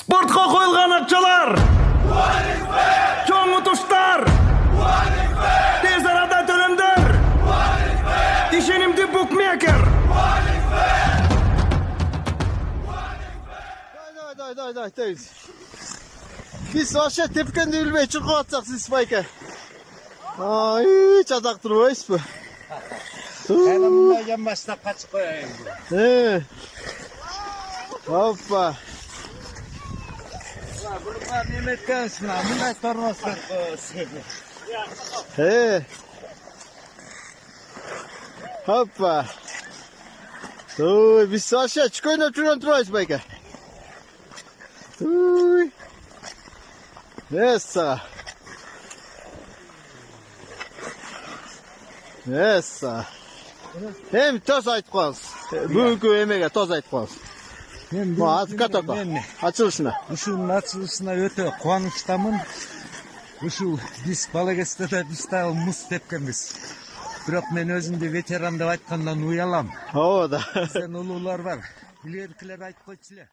Спортқа қойылған ақчалар, чоң ұтыштар, тез арада төлемдер, ишенимді букмекер. Дай. Biz вообще tepkende ülmeyi çırkı atsak siz spayka. Hiç adak durmayız mı? Yanımda yan başta kaç koyayım. Hoppa. Bunlar yemek karşısına. Bunlar tornoslar koyuyorsun. Hoppa. Biz вообще çıkıyla oturan durmayız spayka. Essa. Hem toz aytып қалыңыз. Бүгінгі емеге тоз айтып қалыңыз. Қатоқа. Açılışına. Ушунун ачылышына өтө кубанычтамын. Ушул биз бала кезде биз дагы муз тепкенбиз. Бирок мен өзүмдү ветеран деп айткандан уялам. Ооба да. Сен улуулар бар. Илгеркилер айтып койчу эле.